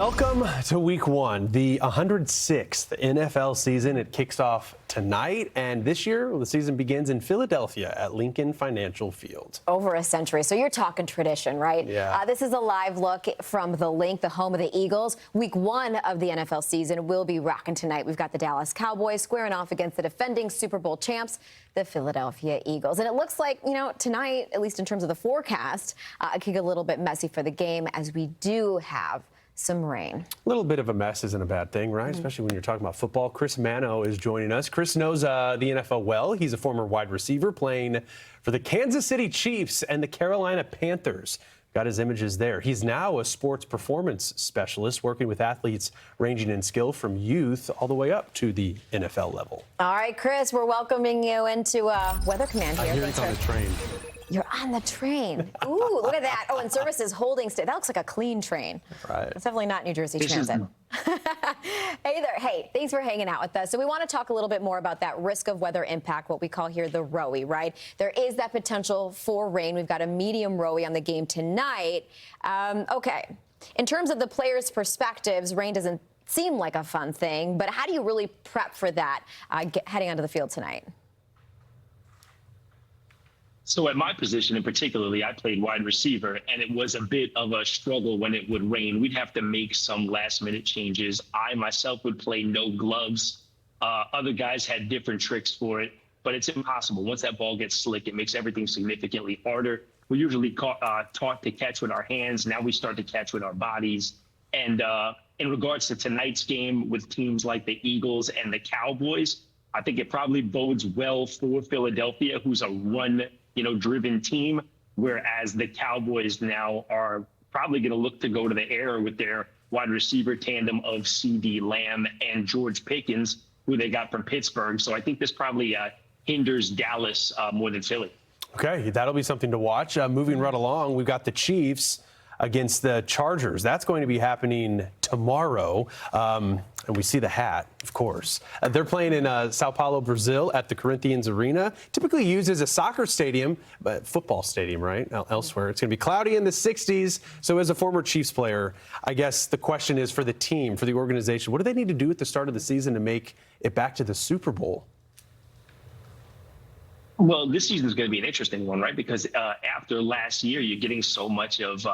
Welcome to week one, the 106th NFL season. It kicks off tonight, and this year the season begins in Philadelphia at Lincoln Financial Field. Over a century, so you're talking tradition, right? Yeah. This is a live look from the Link, the home of the Eagles. Week one of the NFL season will be rocking tonight. We've got the Dallas Cowboys squaring off against the defending Super Bowl champs, the Philadelphia Eagles. And it looks like, tonight, at least in terms of the forecast, it could get a little bit messy for the game as we do have some rain. A little bit of a mess isn't a bad thing, right? Especially when you're talking about football. Chris Manno is joining us. Chris knows the NFL well. He's a former wide receiver playing for the Kansas City Chiefs and the Carolina Panthers. Got his images there. He's now a sports performance specialist working with athletes ranging in skill from youth all the way up to the NFL level. All right, Chris, we're welcoming you into Weather Command here. I hear it's on the train. You're on the train. Ooh, look at that. Oh, and service is holding state. That looks like a clean train. Right. It's definitely not New Jersey Transit. Hey there. Hey, thanks for hanging out with us. So we want to talk a little bit more about that risk of weather impact, what we call here the ROE, right? There is that potential for rain. We've got a medium ROE on the game tonight. Okay. In terms of the players' perspectives, rain doesn't seem like a fun thing, but how do you really prep for that heading onto the field tonight? So at my position in particularly, I played wide receiver, and it was a bit of a struggle when it would rain. We'd have to make some last-minute changes. I myself would play no gloves. Other guys had different tricks for it, but it's impossible. Once that ball gets slick, it makes everything significantly harder. We're usually taught to catch with our hands. Now we start to catch with our bodies. And in regards to tonight's game with teams like the Eagles and the Cowboys, I think it probably bodes well for Philadelphia, who's a run-driven team, whereas the Cowboys now are probably going to look to go to the air with their wide receiver tandem of CD Lamb and George Pickens, who they got from Pittsburgh. So I think this probably hinders Dallas more than Philly. Okay, that'll be something to watch. Moving right along, we've got the Chiefs against the Chargers. That's going to be happening tomorrow. And we see the hat, of course. They're playing in Sao Paulo, Brazil at the Corinthians Arena, typically used as a soccer stadium, but football stadium, right? Elsewhere. It's going to be cloudy in the 60s. So as a former Chiefs player, I guess the question is for the team, for the organization, what do they need to do at the start of the season to make it back to the Super Bowl? Well, this season is going to be an interesting one, right? Because after last year, you're getting so much of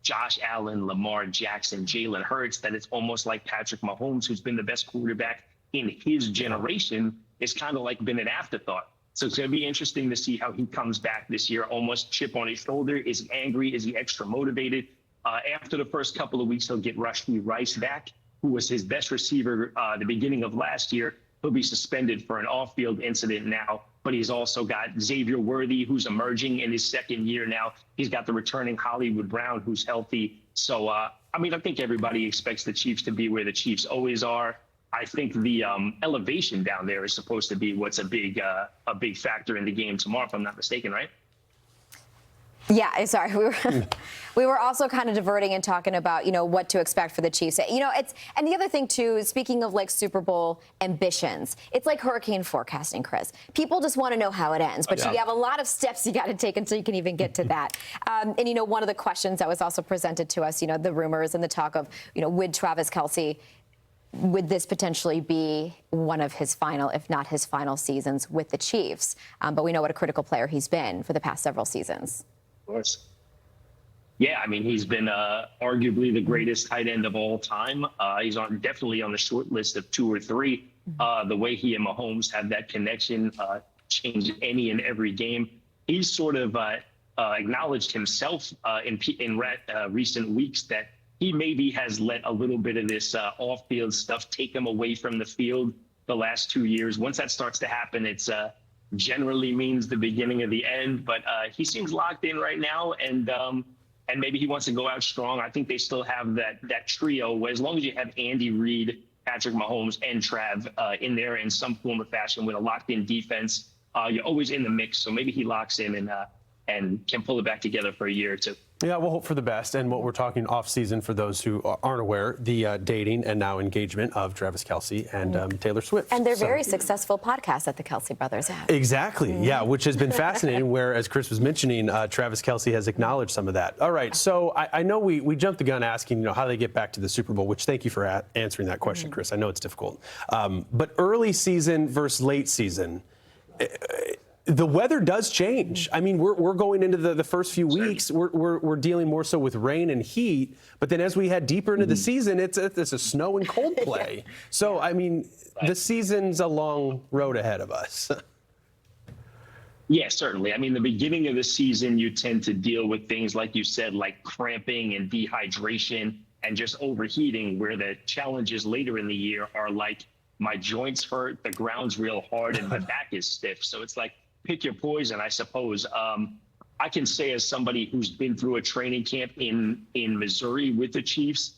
Josh Allen, Lamar Jackson, Jalen Hurts, that it's almost like Patrick Mahomes, who's been the best quarterback in his generation, is kind of like been an afterthought. So it's going to be interesting to see how he comes back this year, almost chip on his shoulder. Is he angry? Is he extra motivated? After the first couple of weeks, he'll get Rashee Rice back, who was his best receiver the beginning of last year. He'll be suspended for an off-field incident now, but he's also got Xavier Worthy, who's emerging in his second year now. He's got the returning Hollywood Brown, who's healthy. So, I think everybody expects the Chiefs to be where the Chiefs always are. I think the elevation down there is supposed to be what's a big factor in the game tomorrow, if I'm not mistaken, right? Yeah, sorry. We were also kind of diverting and talking about, what to expect for the Chiefs. And the other thing too, speaking of like Super Bowl ambitions, it's like hurricane forecasting, Chris. People just want to know how it ends, but you have a lot of steps you got to take until you can even get to that. And one of the questions that was also presented to us, the rumors and the talk of, would Travis Kelce, would this potentially be one of his final, if not his final seasons with the Chiefs? But we know what a critical player he's been for the past several seasons. Of course. Yeah, he's been arguably the greatest tight end of all time. He's definitely on the short list of 2 or 3. The way he and Mahomes have that connection changed any and every game. He's sort of acknowledged himself in recent weeks that he maybe has let a little bit of this off-field stuff take him away from the field the last 2 years. Once that starts to happen, it's generally means the beginning of the end, but he seems locked in right now, and maybe he wants to go out strong. I think they still have that trio where, as long as you have Andy Reid, Patrick Mahomes, and Trav in there in some form or fashion with a locked-in defense, you're always in the mix. So maybe he locks in and and can pull it back together for a year or two. Yeah, we'll hope for the best. And what we're talking off-season, for those who aren't aware, the dating and now engagement of Travis Kelce and Taylor Swift. And they're very successful podcasts that the Kelce brothers have. Exactly, yeah, which has been fascinating, where, as Chris was mentioning, Travis Kelce has acknowledged some of that. All right, so I know we jumped the gun asking, how they get back to the Super Bowl, which thank you for answering that question, Chris. I know it's difficult. But early season versus late season, the weather does change. I mean, we're going into the first few weeks. We're dealing more so with rain and heat. But then as we head deeper into the season, it's a snow and cold play. So, I mean, the season's a long road ahead of us. Yeah, certainly. I mean, the beginning of the season, you tend to deal with things, like you said, like cramping and dehydration and just overheating, where the challenges later in the year are like, my joints hurt, the ground's real hard, and my back is stiff. So it's like, pick your poison, I suppose. I can say, as somebody who's been through a training camp in Missouri with the Chiefs,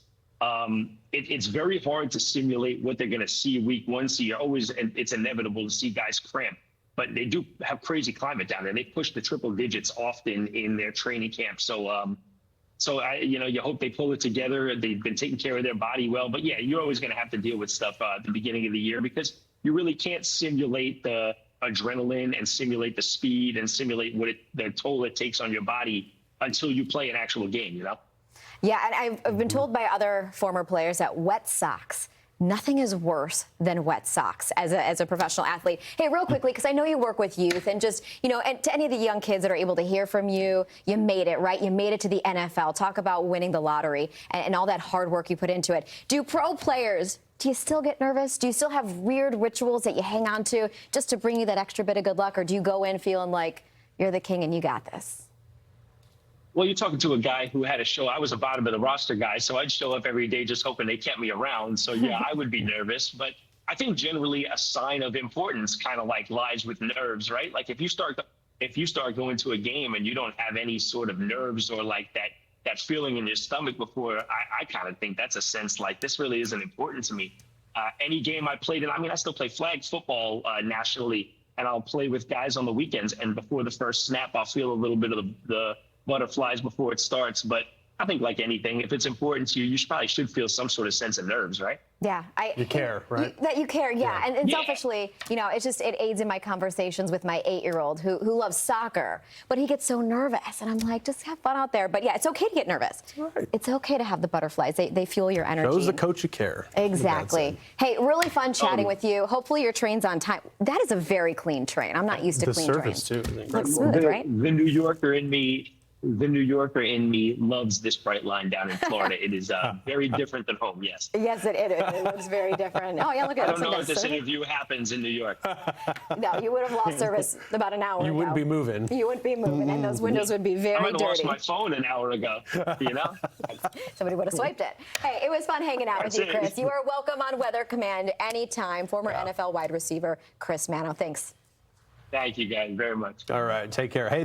it's very hard to simulate what they're going to see week one. So it's inevitable to see guys cramp, but they do have crazy climate down there. They push the triple digits often in their training camp. So you hope they pull it together. They've been taking care of their body well, but yeah, you're always going to have to deal with stuff at the beginning of the year, because you really can't simulate the adrenaline and simulate the speed and simulate the toll it takes on your body until you play an actual game, Yeah, and I've been told by other former players that wet socks, nothing is worse than wet socks as a professional athlete. Hey, real quickly, because I know you work with youth, and just, and to any of the young kids that are able to hear from you, you made it, right? You made it to the NFL. Talk about winning the lottery and all that hard work you put into it. Do pro players, do you still get nervous? Do you still have weird rituals that you hang on to just to bring you that extra bit of good luck? Or do you go in feeling like you're the king and you got this? Well, you're talking to a guy who had a show. I was a bottom of the roster guy, so I'd show up every day just hoping they kept me around. So yeah, I would be nervous. But I think generally a sign of importance kind of like lies with nerves, right? Like if you start going to a game and you don't have any sort of nerves or like that feeling in your stomach before, I kind of think that's a sense like this really isn't important to me. Any game I played in, I still play flag football nationally, and I'll play with guys on the weekends. And before the first snap, I'll feel a little bit of the butterflies before it starts. But I think, like anything, if it's important to you, you probably should feel some sort of sense of nerves, right? Yeah. You care, right? That you care, yeah. And selfishly, it aids in my conversations with my 8-year-old who loves soccer, but he gets so nervous. And I'm like, just have fun out there. But yeah, it's okay to get nervous. Right. It's okay to have the butterflies. They fuel your energy. Shows the coach you care. Exactly. Hey, really fun chatting with you. Hopefully your train's on time. That is a very clean train. I'm not used to clean trains. The surface, too. Looks smooth, right? The New Yorker in me loves this bright line down in Florida. It is very different than home, yes. Yes, it is. It looks very different. Oh, yeah, look at it. I don't know if this interview happens in New York. No, you would have lost service about an hour ago. You wouldn't be moving. You wouldn't be moving, and those windows would be very dirty. I might have lost my phone an hour ago, Somebody would have swiped it. Hey, it was fun hanging out with you, Chris. You are welcome on Weather Command anytime. Former NFL wide receiver Chris Manno. Thanks. Thank you guys very much. All right, take care. Hey.